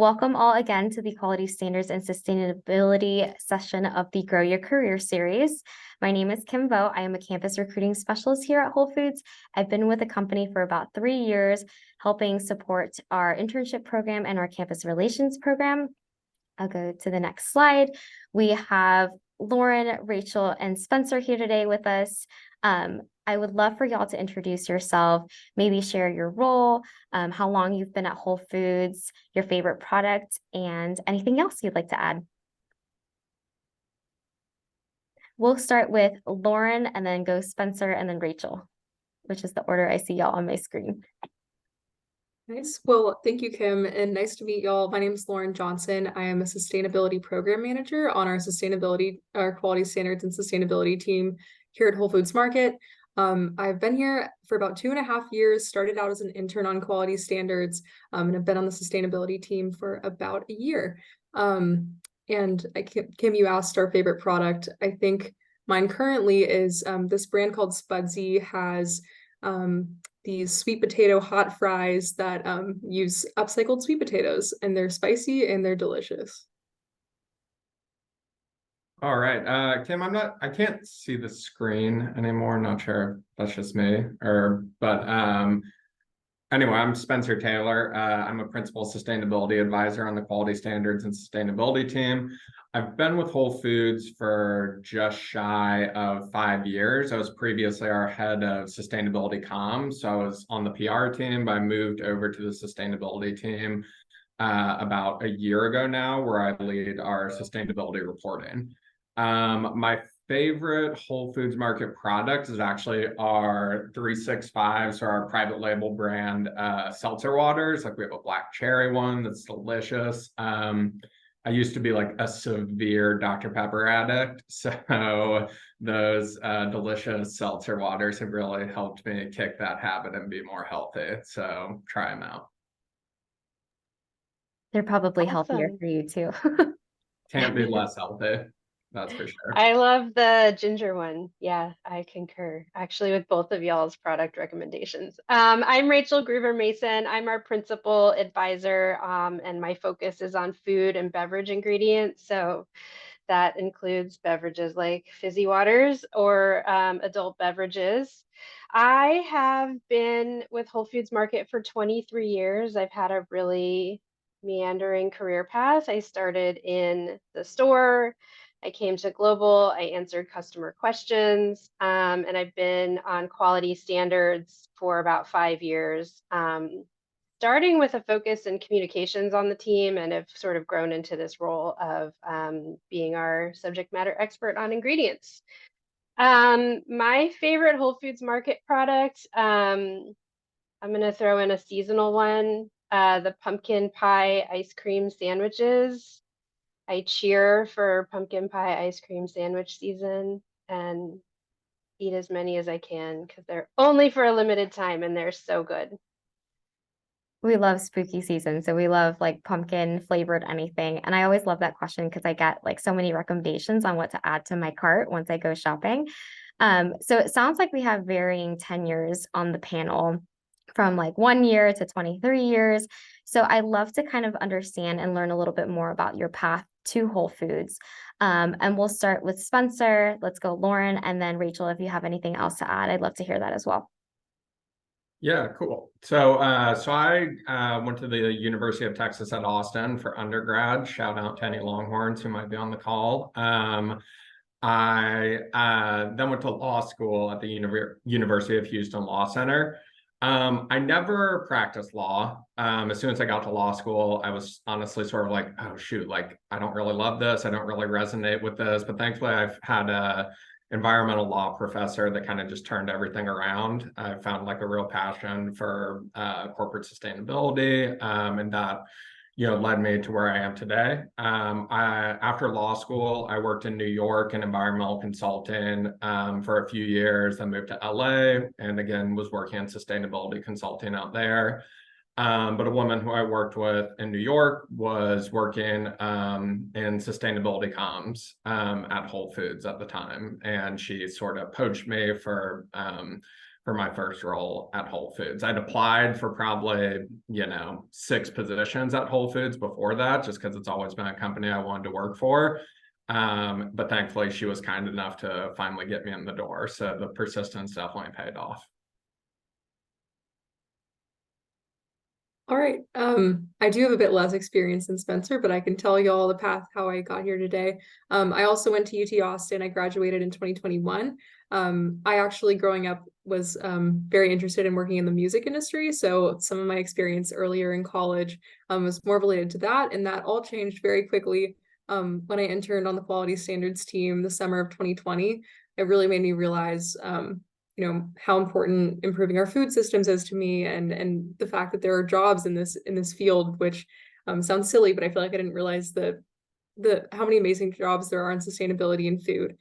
Welcome all again to the Quality Standards and Sustainability session of the Grow Your Career series. My name is Kim Vo. I am a campus recruiting specialist here at Whole Foods. I've been with the company for about 3 years, helping support our internship program and our campus relations program. I'll go to the next slide. We have Lauren, Rachel, and Spencer here today with us. I would love for y'all to introduce yourself, maybe share your role, how long you've been at Whole Foods, your favorite product, and anything else you'd like to add. We'll start with Lauren and then go Spencer and then Rachel, which is the order I see y'all on my screen. Nice. Well, thank you, Kim, and nice to meet y'all. My name is Lauren Johnson. I am a sustainability program manager on our quality standards and sustainability team here at Whole Foods Market. I've been here for about 2.5 years, started out as an intern on quality standards, and have been on the sustainability team for about a year. And Kim, you asked our favorite product. I think mine currently is this brand called Spudsy has these sweet potato hot fries that use upcycled sweet potatoes, and they're spicy and they're delicious. All right, Kim, I can't see the screen anymore. I'm not sure if that's just me but anyway, I'm Spencer Taylor. I'm a principal sustainability advisor on the quality standards and sustainability team. I've been with Whole Foods for just shy of 5 years. I was previously our head of sustainability comms. So I was on the PR team, but I moved over to the sustainability team about a year ago now, where I lead our sustainability reporting. My favorite Whole Foods Market product is actually our 365, so our private label brand seltzer waters. Like, we have a black cherry one that's delicious. I used to be like a severe Dr. Pepper addict, so those delicious seltzer waters have really helped me kick that habit and be more healthy. So try them out. They're probably Awesome. healthier for you too. Can't be less healthy. That's for sure. I love the ginger one. Yeah, I concur actually with both of y'all's product recommendations. I'm Rachel Groover Mason. I'm our principal advisor, and my focus is on food and beverage ingredients. So that includes beverages like fizzy waters or adult beverages. I have been with Whole Foods Market for 23 years. I've had a really meandering career path. I started in the store. I came to global, I answered customer questions, and I've been on quality standards for about 5 years, starting with a focus in communications on the team, and have sort of grown into this role of being our subject matter expert on ingredients. My favorite Whole Foods Market product, I'm going to throw in a seasonal one, the pumpkin pie ice cream sandwiches. I cheer for pumpkin pie ice cream sandwich season and eat as many as I can because they're only for a limited time and they're so good. We love spooky season, so we love like pumpkin flavored anything. And I always love that question because I get like so many recommendations on what to add to my cart once I go shopping. So it sounds like we have varying tenures on the panel, from like 1 year to 23 years. So I'd love to kind of understand and learn a little bit more about your path to Whole Foods. And we'll start with Spencer. Let's go Lauren, and then Rachel, if you have anything else to add, I'd love to hear that as well. Yeah, cool. So I went to the University of Texas at Austin for undergrad. Shout out to any Longhorns who might be on the call. I then went to law school at the University of Houston Law Center. I never practiced law. As soon as I got to law school, I was honestly sort of like, oh shoot, like I don't really love this. I don't really resonate with this. But thankfully, I've had a environmental law professor that kind of just turned everything around. I found like a real passion for corporate sustainability, and that led me to where I am today. After law school, I worked in New York in environmental consulting for a few years. I moved to LA and again was working in sustainability consulting out there. But a woman who I worked with in New York was working in sustainability comms at Whole Foods at the time, and she sort of poached me for for my first role at Whole Foods. I'd applied for probably, 6 positions at Whole Foods before that, just because it's always been a company I wanted to work for. But thankfully she was kind enough to finally get me in the door. So the persistence definitely paid off. All right. I do have a bit less experience than Spencer, but I can tell y'all the path how I got here today. I also went to UT Austin. I graduated in 2021. I actually, growing up, was very interested in working in the music industry. So some of my experience earlier in college was more related to that, and that all changed very quickly when I interned on the quality standards team the summer of 2020. It really made me realize how important improving our food systems is to me, and the fact that there are jobs in this field, which sounds silly, but I feel like I didn't realize the how many amazing jobs there are in sustainability and food,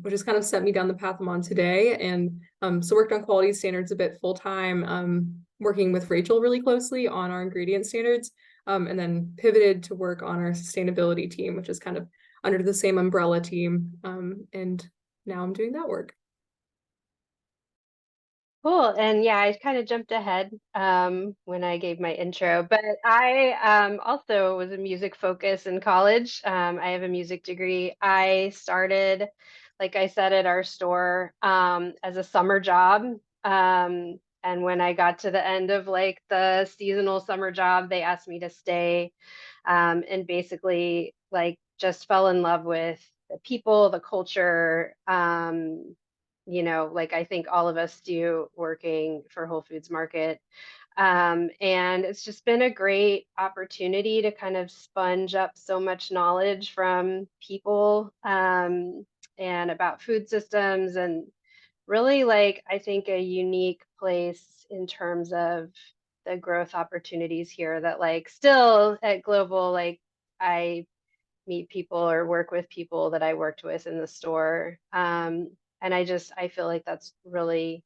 which has kind of set me down the path I'm on today. And so worked on quality standards a bit full time, working with Rachel really closely on our ingredient standards, and then pivoted to work on our sustainability team, which is kind of under the same umbrella team. And now I'm doing that work. Cool. And yeah, I kind of jumped ahead when I gave my intro, but I also was a music focus in college. I have a music degree. I started, like I said, at our store as a summer job. And when I got to the end of like the seasonal summer job, they asked me to stay, and basically like just fell in love with the people, the culture. Like I think all of us do working for Whole Foods Market. And it's just been a great opportunity to kind of sponge up so much knowledge from people, and about food systems, and really like I think a unique place in terms of the growth opportunities here that like still at Global, like I meet people or work with people that I worked with in the store. And I feel like that's really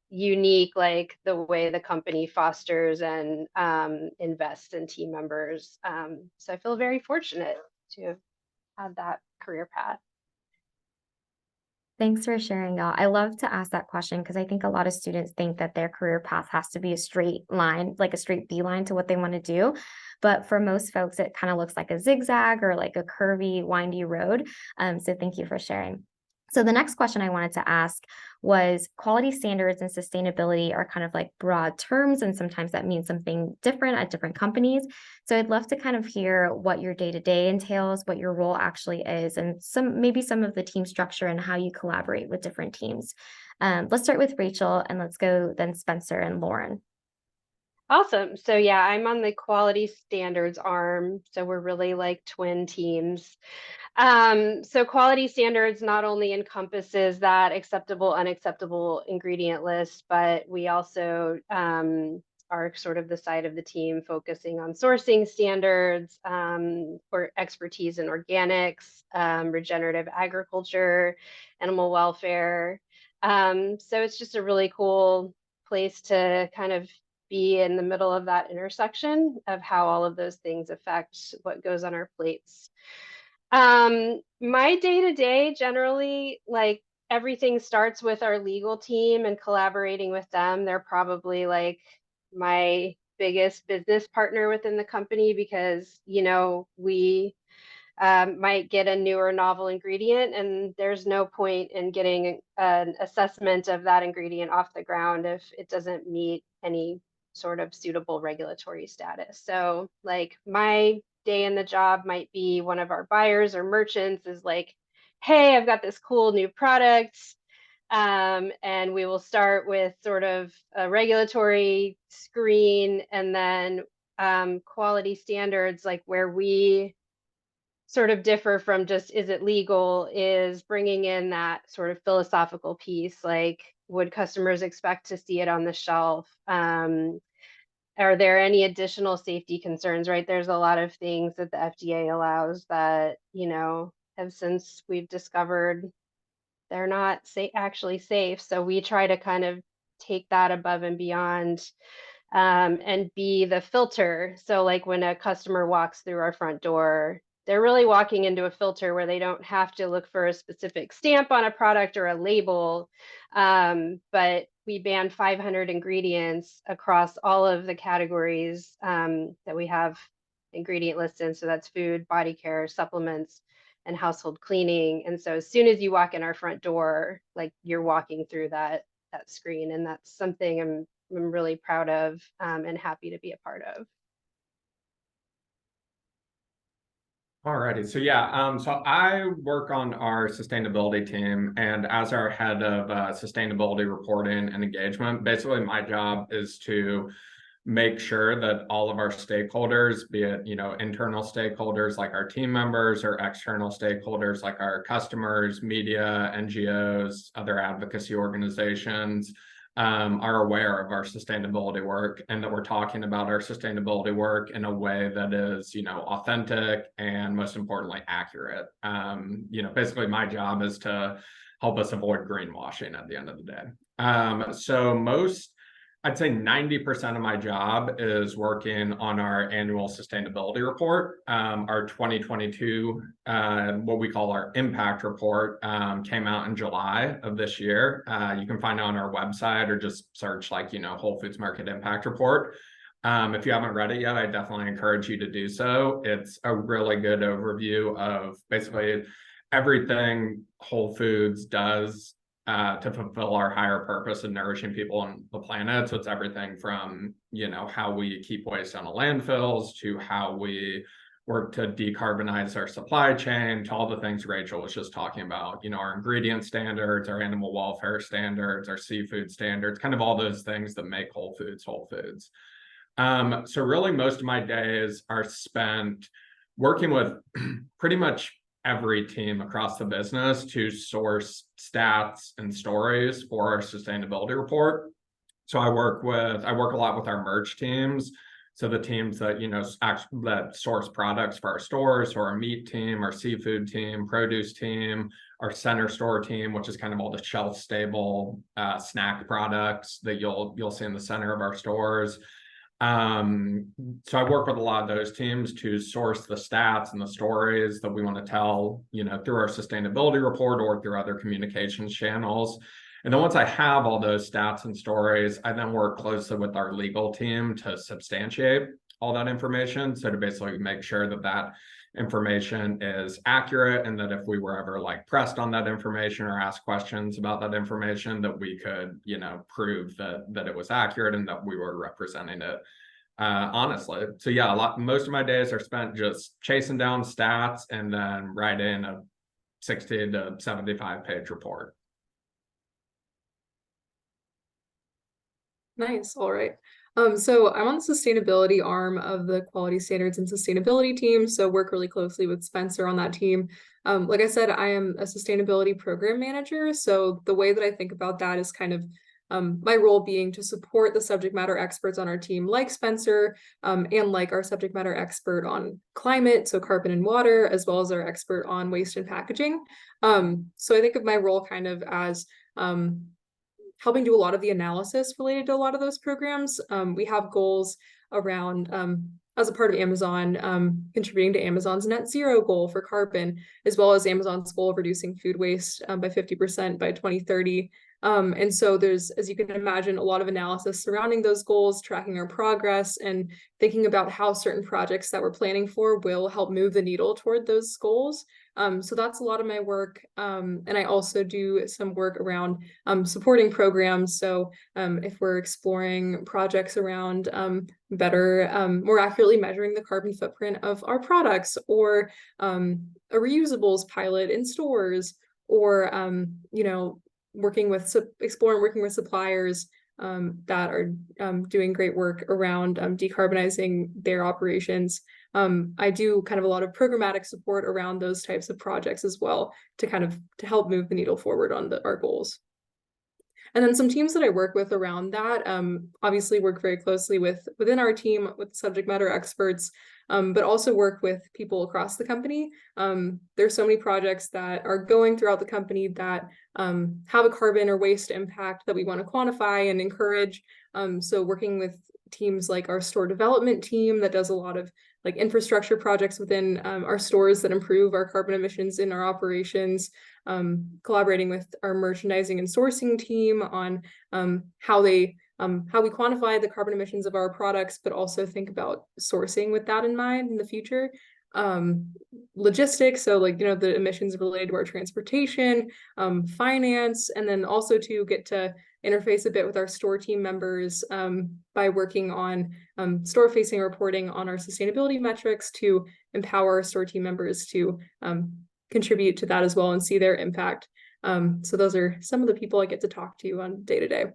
unique, like the way the company fosters and invests in team members. So I feel very fortunate to have had that career path. Thanks for sharing, y'all. I love to ask that question because I think a lot of students think that their career path has to be a straight line, like a straight beeline to what they want to do. But for most folks, it kind of looks like a zigzag or like a curvy, windy road. So thank you for sharing. So the next question I wanted to ask was, quality standards and sustainability are kind of like broad terms, and sometimes that means something different at different companies. So I'd love to kind of hear what your day-to-day entails, what your role actually is, and maybe some of the team structure and how you collaborate with different teams. Let's start with Rachel, and let's go then Spencer and Lauren. Awesome. So yeah, I'm on the quality standards arm. So we're really like twin teams. So quality standards not only encompasses that acceptable, unacceptable ingredient list, but we also are sort of the side of the team focusing on sourcing standards, for expertise in organics, regenerative agriculture, animal welfare. So it's just a really cool place to kind of be in the middle of that intersection of how all of those things affect what goes on our plates. My day to day generally, like everything starts with our legal team and collaborating with them. They're probably like my biggest business partner within the company because, we might get a newer novel ingredient, and there's no point in getting an assessment of that ingredient off the ground if it doesn't meet any sort of suitable regulatory status. So like my day in the job might be one of our buyers or merchants is like, hey, I've got this cool new product. And we will start with sort of a regulatory screen, and then quality standards, like where we sort of differ from just is it legal, is bringing in that sort of philosophical piece, like would customers expect to see it on the shelf? Are there any additional safety concerns, right? There's a lot of things that the FDA allows that, have since we've discovered they're not actually safe. So we try to kind of take that above and beyond, and be the filter. So like when a customer walks through our front door, they're really walking into a filter where they don't have to look for a specific stamp on a product or a label. But we banned 500 ingredients across all of the categories that we have ingredient lists in. So that's food, body care, supplements, and household cleaning. And so as soon as you walk in our front door, like you're walking through that screen, and that's something I'm really proud of and happy to be a part of. Alrighty, so yeah, so I work on our sustainability team, and as our head of sustainability reporting and engagement, basically my job is to make sure that all of our stakeholders, be it, you know, internal stakeholders like our team members or external stakeholders like our customers, media, NGOs, other advocacy organizations, are aware of our sustainability work, and that we're talking about our sustainability work in a way that is, you know, authentic and most importantly, accurate. You know, basically my job is to help us avoid greenwashing at the end of the day. So I'd say 90% of my job is working on our annual sustainability report. Our 2022, what we call our impact report, came out in July of this year. You can find it on our website or just search, like, you know, Whole Foods Market Impact Report. If you haven't read it yet, I definitely encourage you to do so. It's a really good overview of basically everything Whole Foods does to fulfill our higher purpose of nourishing people on the planet. So it's everything from, you know, how we keep waste on the landfills to how we work to decarbonize our supply chain, to all the things Rachel was just talking about, you know, our ingredient standards, our animal welfare standards, our seafood standards, kind of all those things that make Whole Foods Whole Foods. So really most of my days are spent working with pretty much every team across the business to source stats and stories for our sustainability report. So I work a lot with our merch teams. So the teams that, you know, that source products for our stores, so our meat team, our seafood team, produce team, our center store team, which is kind of all the shelf stable snack products that you'll see in the center of our stores. So I work with a lot of those teams to source the stats and the stories that we want to tell, you know, through our sustainability report or through other communications channels. And then once I have all those stats and stories, I then work closely with our legal team to substantiate all that information. So to basically make sure that that information is accurate, and that if we were ever like pressed on that information or asked questions about that information, that we could, you know, prove that it was accurate and that we were representing it honestly. So yeah, most of my days are spent just chasing down stats and then writing a 60 to 75 page report. Nice. All right. So I'm on the sustainability arm of the quality standards and sustainability team. So work really closely with Spencer on that team. Like I said, I am a sustainability program manager. So the way that I think about that is kind of my role being to support the subject matter experts on our team, like Spencer, and like our subject matter expert on climate, so carbon and water, as well as our expert on waste and packaging. So I think of my role kind of as helping do a lot of the analysis related to a lot of those programs. We have goals around, as a part of Amazon, contributing to Amazon's net zero goal for carbon, as well as Amazon's goal of reducing food waste by 50% by 2030. And so there's, as you can imagine, a lot of analysis surrounding those goals, tracking our progress, and thinking about how certain projects that we're planning for will help move the needle toward those goals. So that's a lot of my work. And I also do some work around supporting programs. So if we're exploring projects around better, more accurately measuring the carbon footprint of our products, or a reusables pilot in stores, or you know, working with suppliers that are doing great work around decarbonizing their operations. I do kind of a lot of programmatic support around those types of projects as well, to help move the needle forward on our goals. And then some teams that I work with around that, obviously work very closely within our team with subject matter experts, but also work with people across the company. There's so many projects that are going throughout the company that have a carbon or waste impact that we want to quantify and encourage. So working with teams like our store development team that does a lot of like infrastructure projects within our stores that improve our carbon emissions in our operations, collaborating with our merchandising and sourcing team on how we quantify the carbon emissions of our products, but also think about sourcing with that in mind in the future. Logistics, so like, the emissions related to our transportation, finance, and then also to get to interface a bit with our store team members by working on store facing reporting on our sustainability metrics to empower our store team members to contribute to that as well and see their impact. So those are some of the people I get to talk to on day to day.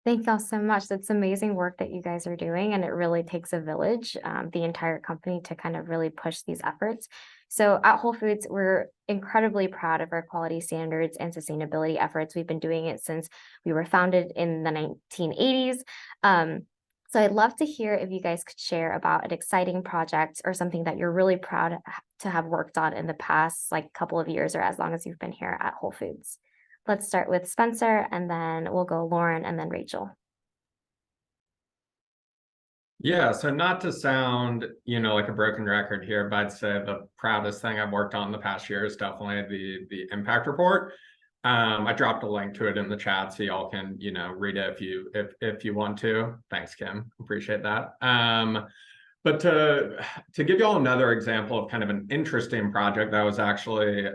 Thank y'all so much. That's amazing work that you guys are doing, and it really takes a village, the entire company, to kind of really push these efforts. So at Whole Foods, we're incredibly proud of our quality standards and sustainability efforts. We've been doing it since we were founded in the 1980s. So I'd love to hear if you guys could share about an exciting project or something that you're really proud to have worked on in the past, like couple of years or as long as you've been here at Whole Foods. Let's start with Spencer, and then we'll go Lauren and then Rachel. Yeah, so not to sound, like a broken record here, but I'd say the proudest thing I've worked on the past year is definitely the impact report. I dropped a link to it in the chat so y'all can, read it if you want to. Thanks, Kim. Appreciate that. But to give y'all another example of kind of an interesting project that I was actually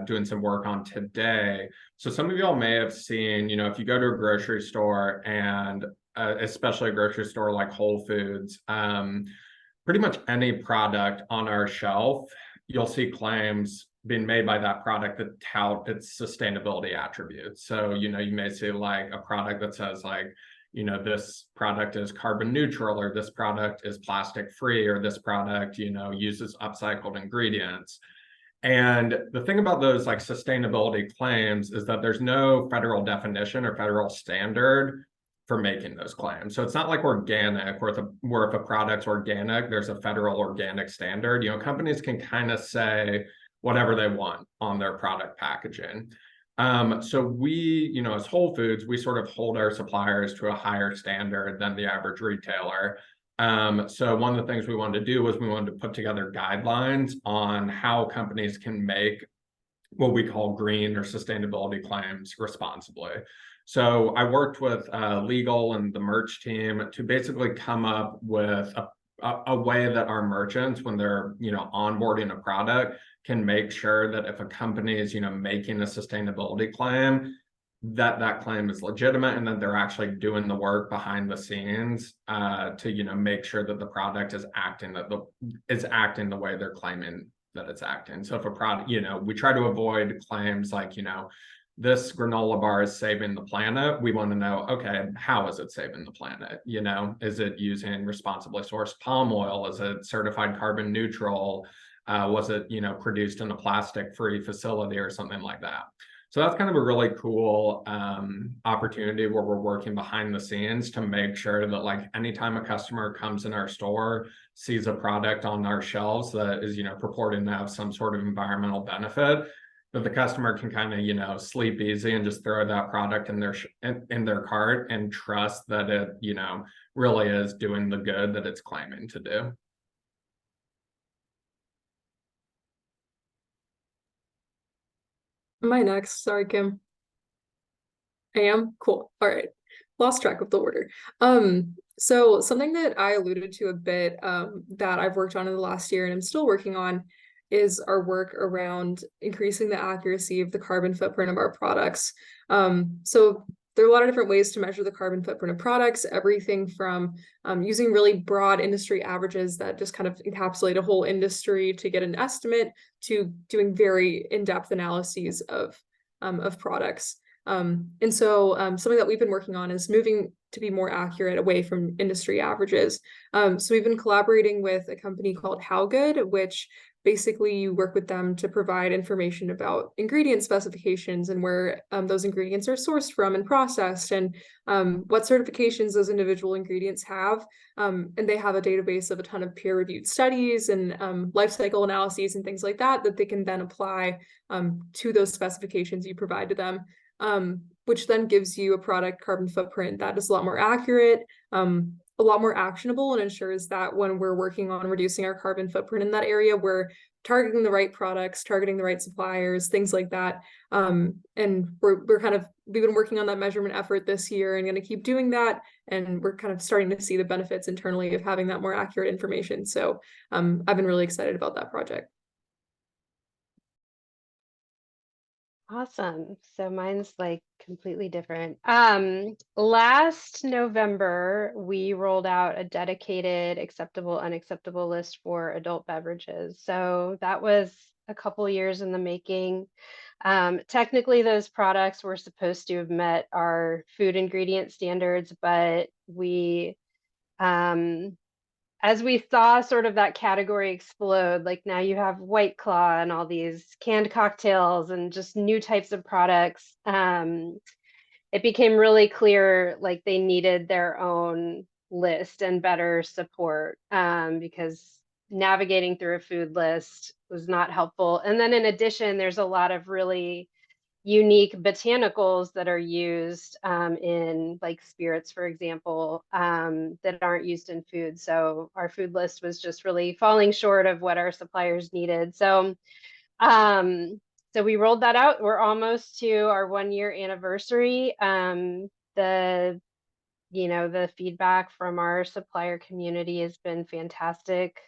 doing some work on today. So some of y'all may have seen, if you go to a grocery store, and especially a grocery store like Whole Foods, pretty much any product on our shelf, you'll see claims being made by that product that tout its sustainability attributes. So, you may see like a product that says like, this product is carbon neutral, or this product is plastic free, or this product, uses upcycled ingredients. And the thing about those like sustainability claims is that there's no federal definition or federal standard for making those claims. So it's not like organic, where if a product's organic, there's a federal organic standard. Companies can kind of say whatever they want on their product packaging. So we, as Whole Foods, we sort of hold our suppliers to a higher standard than the average retailer. So one of the things we wanted to do was we wanted to put together guidelines on how companies can make what we call green or sustainability claims responsibly. So I worked with legal and the merch team to basically come up with a way that our merchants, when they're onboarding a product, can make sure that if a company is making a sustainability claim, that claim is legitimate, and that they're actually doing the work behind the scenes to make sure that the product is acting the way they're claiming that it's acting. So if a product, we try to avoid claims like this granola bar is saving the planet. We want to know, okay, how is it saving the planet? Is it using responsibly sourced palm oil? Is it certified carbon neutral? Was it, produced in a plastic-free facility or something like that? So that's kind of a really cool opportunity where we're working behind the scenes to make sure that like anytime a customer comes in our store, sees a product on our shelves that is, purporting to have some sort of environmental benefit, that the customer can kind of, sleep easy and just throw that product in their cart and trust that it, really is doing the good that it's claiming to do. Am I next? Sorry, Kim. I am? Cool. All right. Lost track of the order. So something that I alluded to a bit that I've worked on in the last year and I'm still working on is our work around increasing the accuracy of the carbon footprint of our products. So there are a lot of different ways to measure the carbon footprint of products, everything from using really broad industry averages that just kind of encapsulate a whole industry to get an estimate, to doing very in-depth analyses of products. And so something that we've been working on is moving to be more accurate away from industry averages. So we've been collaborating with a company called HowGood, which basically you work with them to provide information about ingredient specifications and where those ingredients are sourced from and processed, and what certifications those individual ingredients have. And they have a database of a ton of peer-reviewed studies and life cycle analyses and things like that that they can then apply to those specifications you provide to them. Which then gives you a product carbon footprint that is a lot more accurate, a lot more actionable and ensures that when we're working on reducing our carbon footprint in that area, we're targeting the right products, targeting the right suppliers, things like that. And we've been working on that measurement effort this year and going to keep doing that. And we're kind of starting to see the benefits internally of having that more accurate information. So I've been really excited about that project. Awesome. So mine's like completely different. Last November, we rolled out a dedicated acceptable, unacceptable list for adult beverages. So that was a couple years in the making. Technically, those products were supposed to have met our food ingredient standards, but we, as we saw sort of that category explode, like now you have White Claw and all these canned cocktails and just new types of products. It became really clear like they needed their own list and better support because navigating through a food list was not helpful. And then in addition, there's a lot of really unique botanicals that are used in like spirits, for example, that aren't used in food. So our food list was just really falling short of what our suppliers needed. So we rolled that out. We're almost to our 1-year anniversary. The feedback from our supplier community has been fantastic.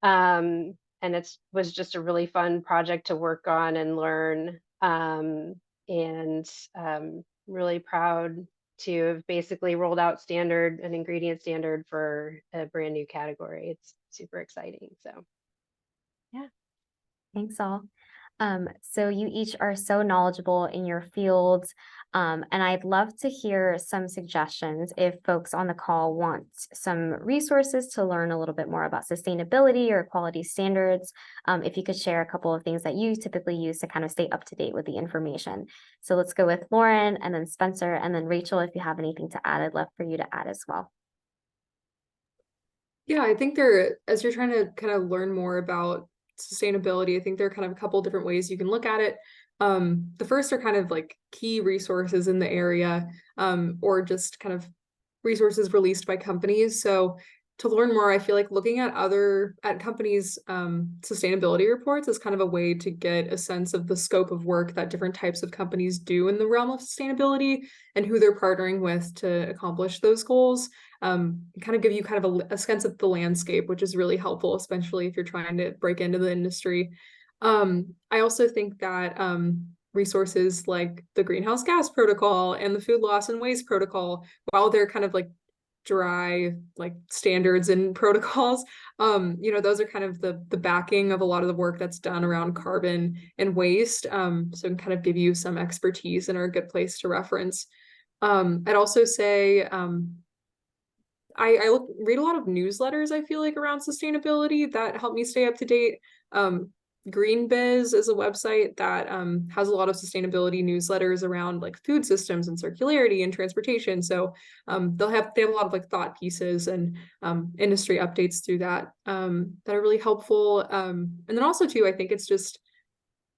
And it was just a really fun project to work on and learn. Really proud to have basically rolled out an ingredient standard for a brand new category. It's super exciting. So, yeah. Thanks all. So you each are so knowledgeable in your fields, and I'd love to hear some suggestions if folks on the call want some resources to learn a little bit more about sustainability or quality standards. If you could share a couple of things that you typically use to kind of stay up to date with the information. So let's go with Lauren and then Spencer and then Rachel, if you have anything to add, I'd love for you to add as well. Yeah, I think as you're trying to kind of learn more about sustainability, I think there are kind of a couple different ways you can look at it. The first are kind of like key resources in the area, or just kind of resources released by companies. So to learn more, I feel like looking at companies' sustainability reports is kind of a way to get a sense of the scope of work that different types of companies do in the realm of sustainability and who they're partnering with to accomplish those goals. Kind of give you kind of a sense of the landscape, which is really helpful, especially if you're trying to break into the industry. I also think that resources like the Greenhouse Gas Protocol and the Food Loss and Waste Protocol, while they're kind of like dry like standards and protocols, those are kind of the backing of a lot of the work that's done around carbon and waste, so it can kind of give you some expertise and are a good place to reference. I'd also say I read a lot of newsletters, I feel like, around sustainability that help me stay up to date. GreenBiz is a website that has a lot of sustainability newsletters around like food systems and circularity and transportation. So they have a lot of like thought pieces and industry updates through that that are really helpful. And then also too, I think it's just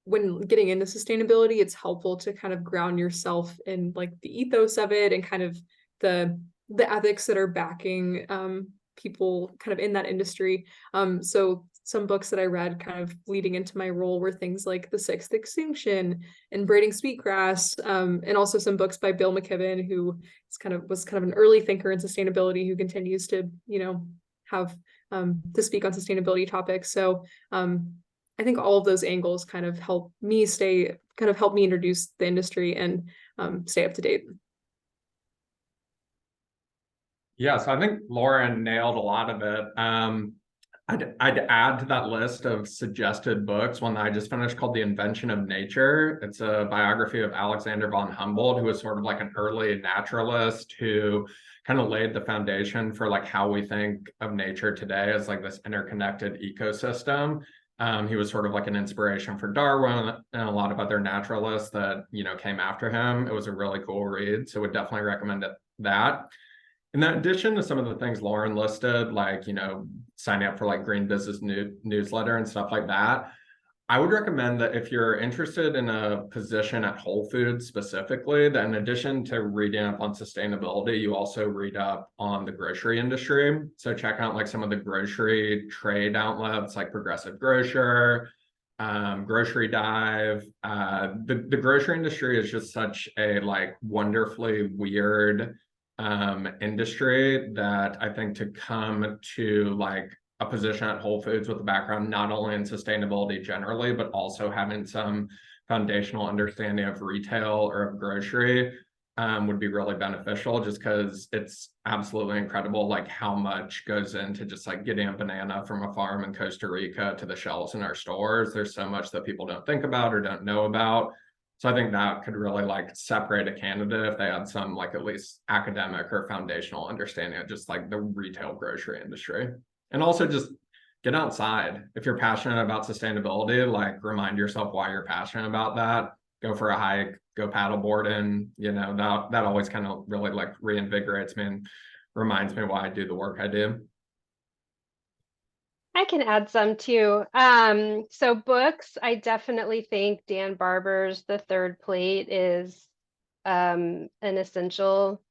when getting into sustainability, it's helpful to kind of ground yourself in like the ethos of it and kind of the ethics that are backing people kind of in that industry. So some books that I read kind of leading into my role were things like The Sixth Extinction and Braiding Sweetgrass, and also some books by Bill McKibben, who was kind of an early thinker in sustainability who continues to, have to speak on sustainability topics. So I think all of those angles kind of help me introduce the industry and stay up to date. Yeah, so I think Lauren nailed a lot of it. I'd add to that list of suggested books one that I just finished called The Invention of Nature. It's a biography of Alexander von Humboldt, who was sort of like an early naturalist who kind of laid the foundation for like how we think of nature today as like this interconnected ecosystem. He was sort of like an inspiration for Darwin and a lot of other naturalists that, came after him. It was a really cool read, so would definitely recommend that. In addition to some of the things Lauren listed, like, signing up for like GreenBiz's newsletter and stuff like that, I would recommend that if you're interested in a position at Whole Foods specifically, that in addition to reading up on sustainability, you also read up on the grocery industry. So check out like some of the grocery trade outlets like Progressive Grocer, Grocery Dive. The grocery industry is just such a like wonderfully weird industry that I think to come to like a position at Whole Foods with a background not only in sustainability generally, but also having some foundational understanding of retail or of grocery would be really beneficial, just because it's absolutely incredible like how much goes into just like getting a banana from a farm in Costa Rica to the shelves in our stores. There's so much that people don't think about or don't know about. So I think that could really like separate a candidate if they had some like at least academic or foundational understanding of just like the retail grocery industry. And also just get outside. If you're passionate about sustainability, like remind yourself why you're passionate about that. Go for a hike, go paddle boarding, that always kind of really like reinvigorates me and reminds me why I do the work I do. I can add some too. So books, I definitely think Dan Barber's The Third Plate is an essential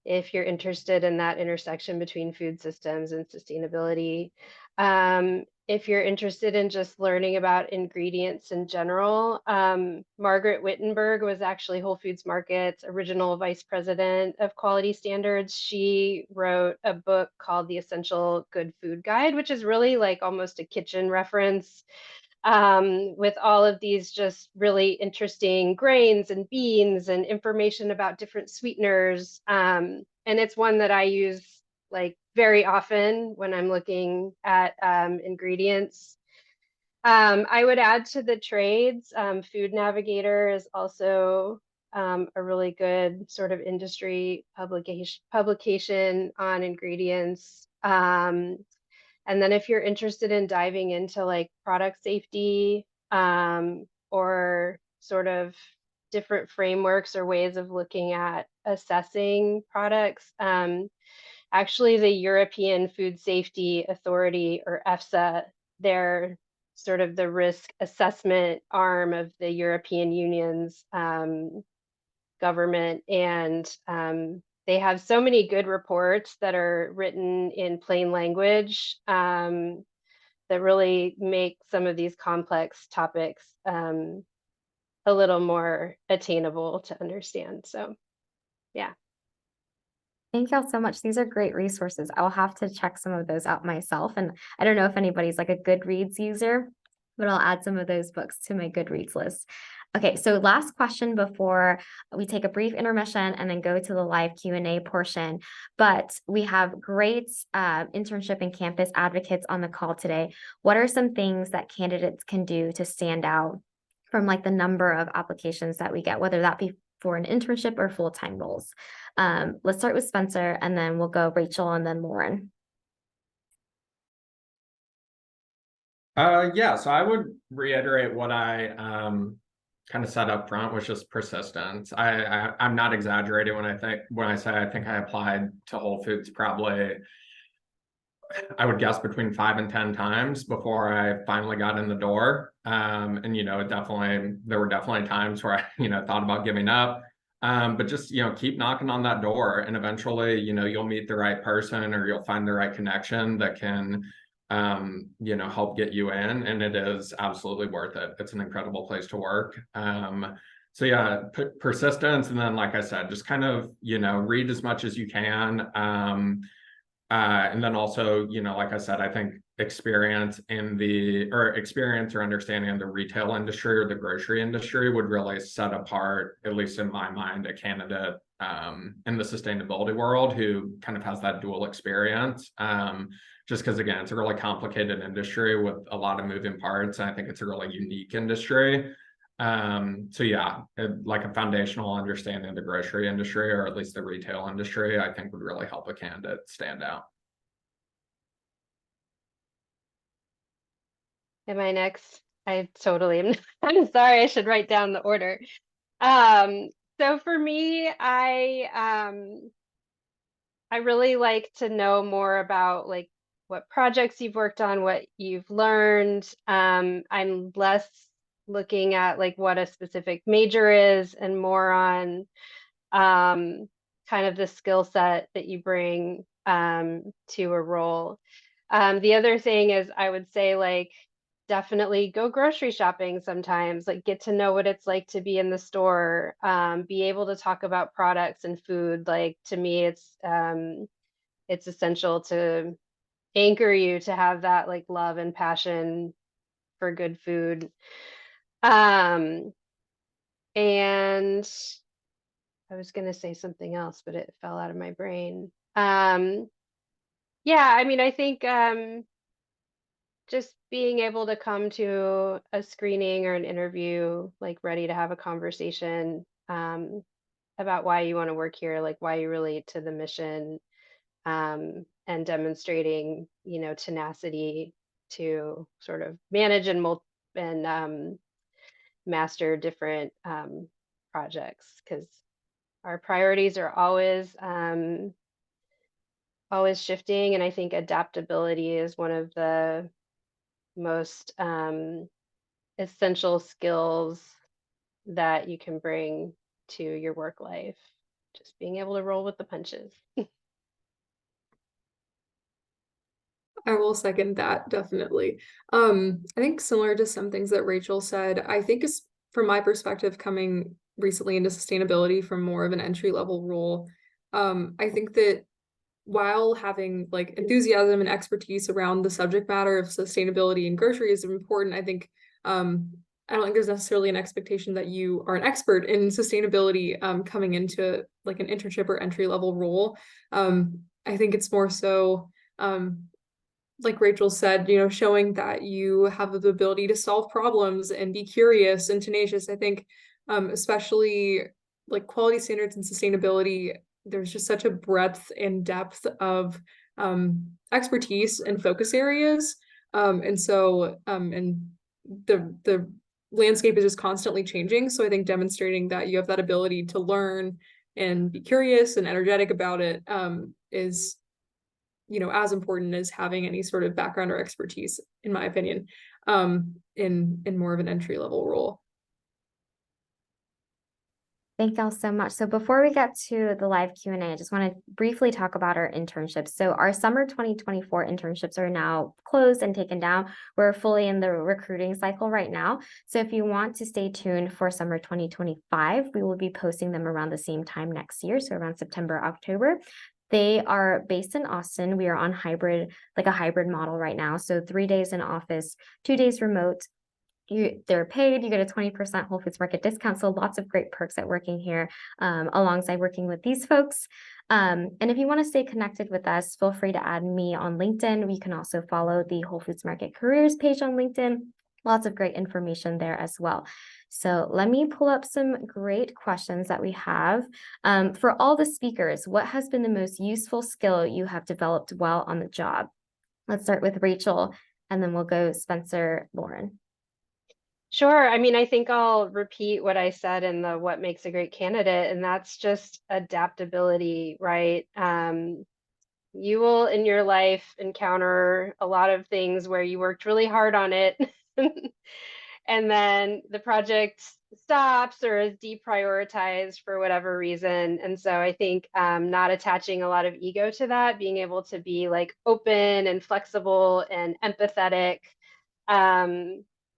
if you're interested in that intersection between food systems and sustainability. If you're interested in just learning about ingredients in general, Margaret Wittenberg was actually Whole Foods Market's original vice president of quality standards. She wrote a book called The Essential Good Food Guide, which is really like almost a kitchen reference, with all of these just really interesting grains and beans and information about different sweeteners. And it's one that I use like very often when I'm looking at ingredients. I would add to the trades, Food Navigator is also a really good sort of industry publication on ingredients. And then if you're interested in diving into like product safety, or sort of different frameworks or ways of looking at assessing products, actually the European Food Safety Authority, or EFSA, they're sort of the risk assessment arm of the European Union's government, and they have so many good reports that are written in plain language, that really make some of these complex topics a little more attainable to understand. So, yeah. Thank y'all so much. These are great resources. I'll have to check some of those out myself. And I don't know if anybody's like a Goodreads user, but I'll add some of those books to my Goodreads list. Okay, so last question before we take a brief intermission and then go to the live Q&A portion. But we have great internship and campus advocates on the call today. What are some things that candidates can do to stand out from like the number of applications that we get, whether that be for an internship or full-time roles? Let's start with Spencer, and then we'll go Rachel and then Lauren. Yeah, so I would reiterate what I kind of said up front, which is persistence. I'm not exaggerating when I say I think I applied to Whole Foods probably, I would guess, between 5 and 10 times before I finally got in the door. And there were definitely times where I thought about giving up. But just keep knocking on that door, and eventually you'll meet the right person, or you'll find the right connection that can help get you in, and it is absolutely worth it. It's an incredible place to work. So yeah, persistence, and then like I said, just kind of read as much as you can, and then also like I said, I think experience or understanding of the retail industry or the grocery industry would really set apart, at least in my mind, a candidate in the sustainability world who kind of has that dual experience. Just because, again, it's a really complicated industry with a lot of moving parts, and I think it's a really unique industry. So yeah, like a foundational understanding of the grocery industry, or at least the retail industry, I think would really help a candidate stand out. Am I next? I totally am. I'm sorry, I should write down the order. So for me, I really like to know more about like what projects you've worked on, what you've learned. I'm less looking at like what a specific major is and more on kind of the skill set that you bring to a role. The other thing is I would say like definitely go grocery shopping sometimes, like get to know what it's like to be in the store, be able to talk about products and food. Like to me, it's essential to anchor you to have that like love and passion for good food. Um, and I was going to say something else, but it fell out of my brain. Yeah, I mean, I think just being able to come to a screening or an interview, like ready to have a conversation about why you want to work here, like why you relate to the mission, and demonstrating, you know, tenacity to sort of manage and master different projects because our priorities are always shifting, and I think adaptability is one of the most essential skills that you can bring to your work life. Just being able to roll with the punches. I will second that, definitely. I think similar to some things that Rachel said, I think is from my perspective, coming recently into sustainability from more of an entry-level role, I think that while having like enthusiasm and expertise around the subject matter of sustainability and grocery is important, I think I don't think there's necessarily an expectation that you are an expert in sustainability coming into like an internship or entry-level role. I think it's more so like Rachel said, you know, showing that you have the ability to solve problems and be curious and tenacious. I think, especially like quality standards and sustainability, there's just such a breadth and depth of expertise and focus areas. And the landscape is just constantly changing. So I think demonstrating that you have that ability to learn and be curious and energetic about it is, you know, as important as having any sort of background or expertise, in my opinion, in more of an entry level role. Thank y'all so much. So before we get to the live Q&A, I just want to briefly talk about our internships. So our summer 2024 internships are now closed and taken down. We're fully in the recruiting cycle right now. So if you want to stay tuned for summer 2025, we will be posting them around the same time next year. So around September, October. They are based in Austin. We are on like a hybrid model right now. So 3 days in office, 2 days remote. They're paid, you get a 20% Whole Foods Market discount. So lots of great perks at working here alongside working with these folks. And if you want to stay connected with us, feel free to add me on LinkedIn. You can also follow the Whole Foods Market Careers page on LinkedIn. Lots of great information there as well. So let me pull up some great questions that we have. For all the speakers, what has been the most useful skill you have developed while on the job? Let's start with Rachel, and then we'll go Spencer, Lauren. Sure. I mean, I think I'll repeat what I said in the what makes a great candidate, and that's just adaptability, right? You will in your life encounter a lot of things where you worked really hard on it and then the project stops or is deprioritized for whatever reason. And so I think not attaching a lot of ego to that, being able to be like open and flexible and empathetic,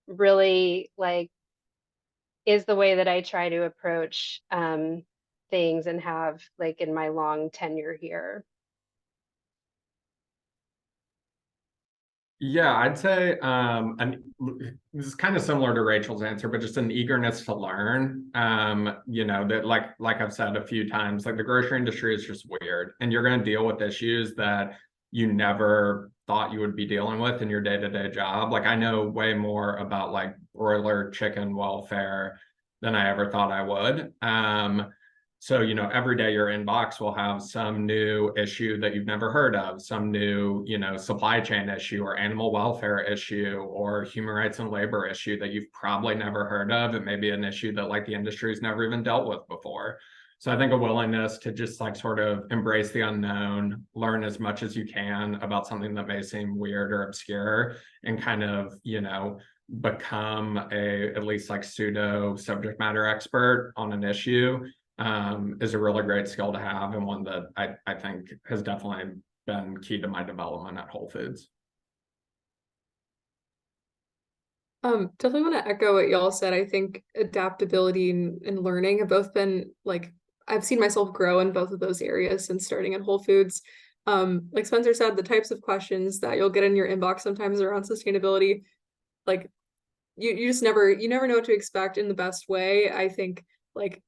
really like is the way that I try to approach things and have like in my long tenure here. Yeah, I'd say, and this is kind of similar to Rachel's answer, but just an eagerness to learn. You know, that like I've said a few times, like the grocery industry is just weird, and you're going to deal with issues that you never thought you would be dealing with in your day-to-day job. Like I know way more about like broiler chicken welfare than I ever thought I would. So, you know, every day your inbox will have some new issue that you've never heard of, some new, you know, supply chain issue or animal welfare issue or human rights and labor issue that you've probably never heard of. It may be an issue that like the industry's never even dealt with before. So I think a willingness to just like sort of embrace the unknown, learn as much as you can about something that may seem weird or obscure, and kind of, become at least like pseudo subject matter expert on an issue is a really great skill to have, and one that I think has definitely been key to my development at Whole Foods. Definitely want to echo what y'all said. I think adaptability and learning have both been like, I've seen myself grow in both of those areas since starting at Whole Foods. Like Spencer said, the types of questions that you'll get in your inbox sometimes around sustainability, like you just never know what to expect in the best way. I think like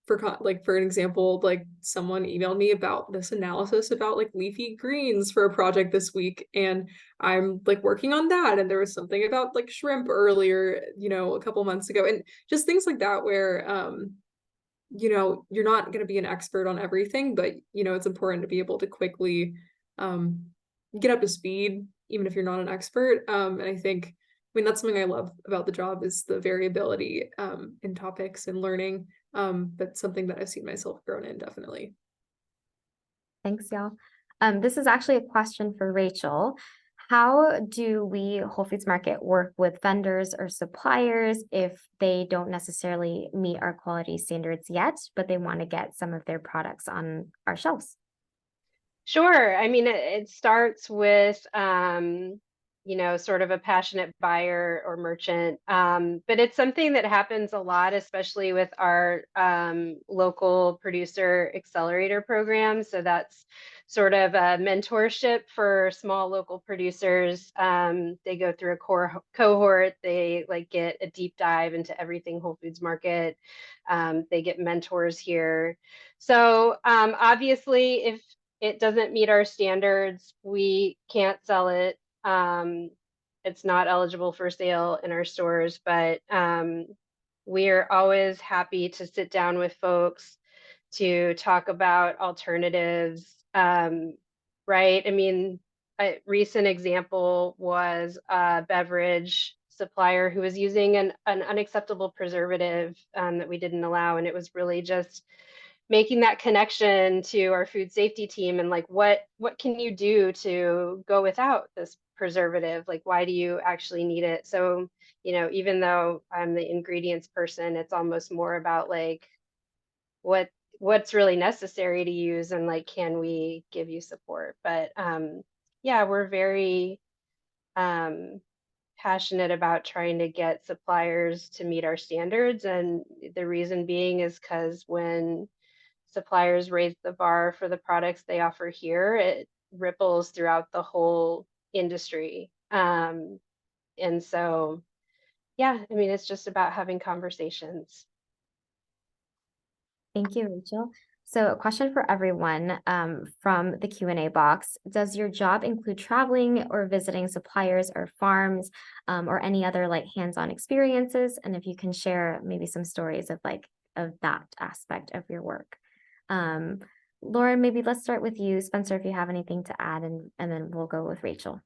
for an example, like someone emailed me about this analysis about like leafy greens for a project this week, and I'm like working on that. And there was something about like shrimp earlier, a couple months ago, and just things like that where you're not going to be an expert on everything, but it's important to be able to quickly get up to speed, even if you're not an expert. And I think, that's something I love about the job is the variability in topics and learning. But something that I've seen myself grown in, definitely. Thanks, y'all. This is actually a question for Rachel. How do we, Whole Foods Market, work with vendors or suppliers if they don't necessarily meet our quality standards yet, but they want to get some of their products on our shelves? Sure. I mean, it starts with sort of a passionate buyer or merchant. But it's something that happens a lot, especially with our local producer accelerator program. So that's sort of a mentorship for small local producers. They go through a cohort, they like get a deep dive into everything Whole Foods Market. They get mentors here. So obviously, if it doesn't meet our standards, we can't sell it. It's not eligible for sale in our stores, but we're always happy to sit down with folks to talk about alternatives, right? I mean, a recent example was a beverage supplier who was using an unacceptable preservative that we didn't allow, and it was really just making that connection to our food safety team and like what can you do to go without this preservative, like why do you actually need it? So even though I'm the ingredients person, it's almost more about like what's really necessary to use and like can we give you support. But yeah, we're very passionate about trying to get suppliers to meet our standards, and the reason being is because when suppliers raise the bar for the products they offer here, it ripples throughout the whole industry. And so, yeah, I mean, it's just about having conversations. Thank you, Rachel. So a question for everyone from the Q&A box. Does your job include traveling or visiting suppliers or farms or any other like hands-on experiences? And if you can share maybe some stories of that aspect of your work. Lauren, maybe let's start with you. Spencer, if you have anything to add, and then we'll go with Rachel.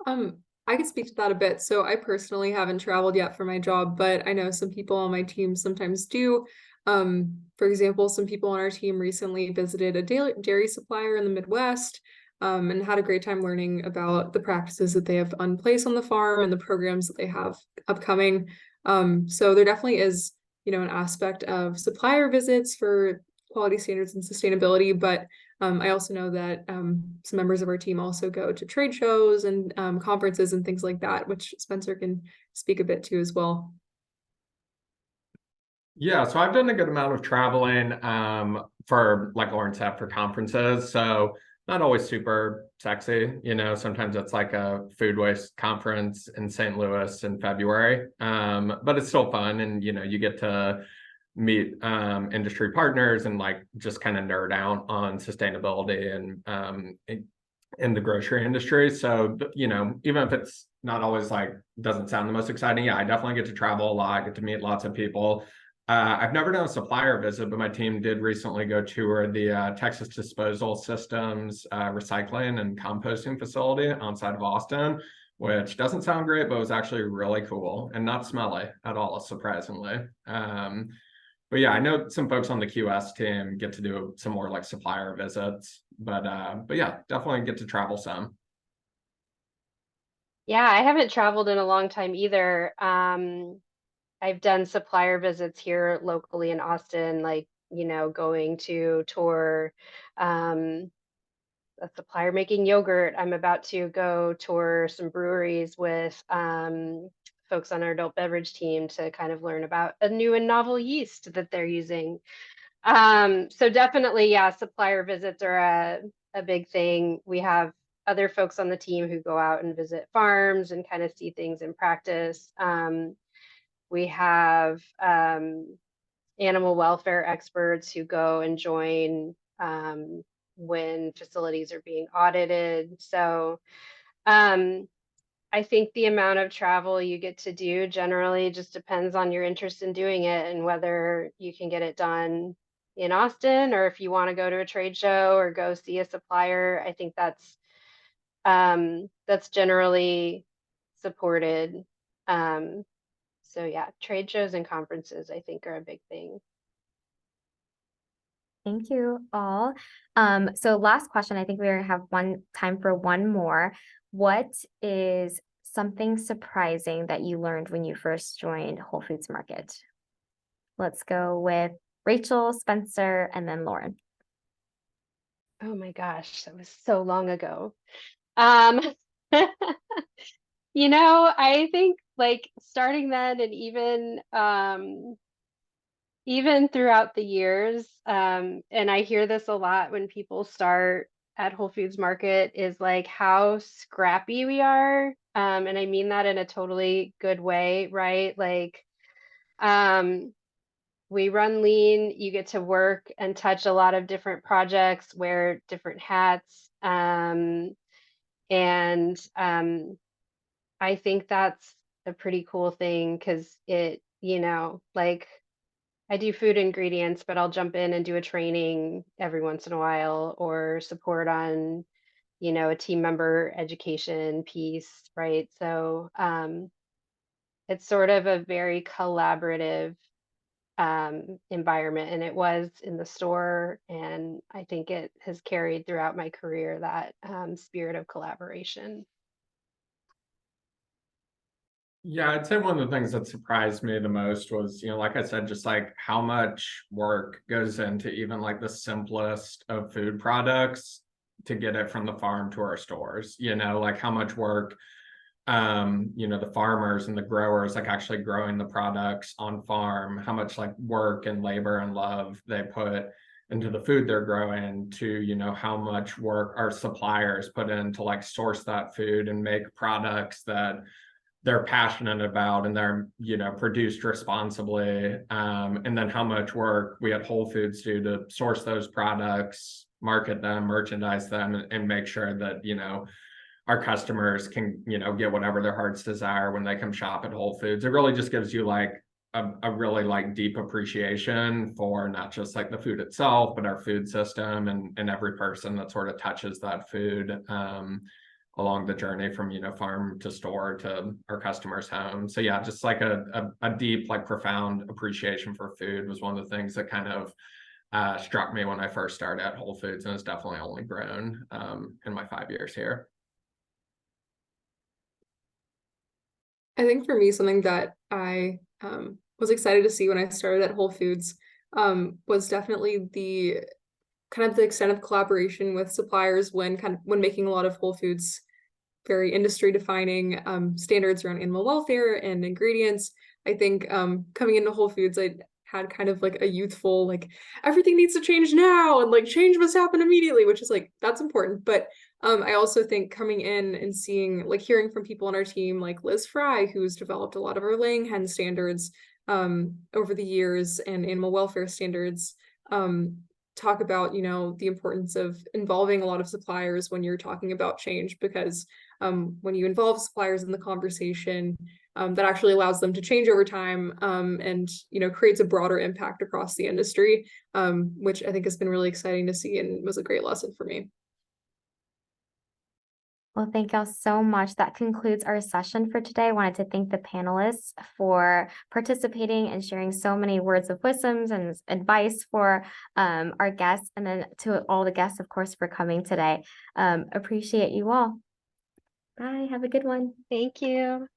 I could speak to that a bit. So I personally haven't traveled yet for my job, but I know some people on my team sometimes do. For example, some people on our team recently visited a dairy supplier in the Midwest, and had a great time learning about the practices that they have in place on the farm and the programs that they have upcoming. So there definitely is an aspect of supplier visits for quality standards and sustainability, but I also know that some members of our team also go to trade shows and conferences and things like that, which Spencer can speak a bit to as well. Yeah, so I've done a good amount of traveling for, like Lauren said, for conferences. So not always super sexy, sometimes it's like a food waste conference in St. Louis in February. But it's still fun, and you get to meet industry partners and like just kind of nerd out on sustainability and in the grocery industry. So even if it's not always like doesn't sound the most exciting, yeah, I definitely get to travel a lot, get to meet lots of people. I've never done a supplier visit, but my team did recently go tour the Texas Disposal Systems recycling and composting facility outside of Austin, which doesn't sound great, but was actually really cool and not smelly at all, surprisingly. But yeah, I know some folks on the QS team get to do some more like supplier visits, but yeah, definitely get to travel some. Yeah, I haven't traveled in a long time either. I've done supplier visits here locally in Austin, like, going to tour um, a supplier making yogurt. I'm about to go tour some breweries with folks on our adult beverage team to kind of learn about a new and novel yeast that they're using. So definitely, yeah, supplier visits are a big thing. We have other folks on the team who go out and visit farms and kind of see things in practice. We have animal welfare experts who go and join when facilities are being audited. So um, I think the amount of travel you get to do generally just depends on your interest in doing it and whether you can get it done in Austin or if you want to go to a trade show or go see a supplier. I think that's generally supported. So yeah, trade shows and conferences I think are a big thing. Thank you all. So last question, I think we have time for one more. What is something surprising that you learned when you first joined Whole Foods Market? Let's go with Rachel, Spencer, and then Lauren. Oh my gosh, that was so long ago. Um, I think like starting then and even throughout the years, and I hear this a lot when people start at Whole Foods Market is like how scrappy we are. And I mean that in a totally good way, right? Like, we run lean, you get to work and touch a lot of different projects, wear different hats. And I think that's a pretty cool thing because like I do food ingredients, but I'll jump in and do a training every once in a while or support on, a team member education piece, right? So it's sort of a very collaborative environment, and it was in the store, and I think it has carried throughout my career that spirit of collaboration. Yeah, I'd say one of the things that surprised me the most was, like I said, just like how much work goes into even like the simplest of food products to get it from the farm to our stores, like how much work, the farmers and the growers, like actually growing the products on farm, how much like work and labor and love they put into the food they're growing to, how much work our suppliers put in to like source that food and make products that they're passionate about and they're produced responsibly, and then how much work we at Whole Foods do to source those products, market them, merchandise them, and make sure that our customers can get whatever their hearts desire when they come shop at Whole Foods. It really just gives you like a really like deep appreciation for not just like the food itself, but our food system and every person that sort of touches that food along the journey from farm to store to our customers' home. So yeah, just like a deep, like profound appreciation for food was one of the things that kind of struck me when I first started at Whole Foods, and it's definitely only grown in my 5 years here. I think for me, something that I was excited to see when I started at Whole Foods was definitely the kind of the extent of collaboration with suppliers when making a lot of Whole Foods very industry defining standards around animal welfare and ingredients. I think coming into Whole Foods, I had kind of like a youthful, like everything needs to change now and like change must happen immediately, which is like, that's important. But I also think coming in and seeing, like hearing from people on our team, like Liz Fry, who's developed a lot of our laying hen standards over the years and animal welfare standards, talk about, the importance of involving a lot of suppliers when you're talking about change, because when you involve suppliers in the conversation, that actually allows them to change over time and, creates a broader impact across the industry, which I think has been really exciting to see and was a great lesson for me. Well, thank y'all so much. That concludes our session for today. I wanted to thank the panelists for participating and sharing so many words of wisdoms and advice for our guests, and then to all the guests, of course, for coming today. Appreciate you all. Bye. Have a good one. Thank you.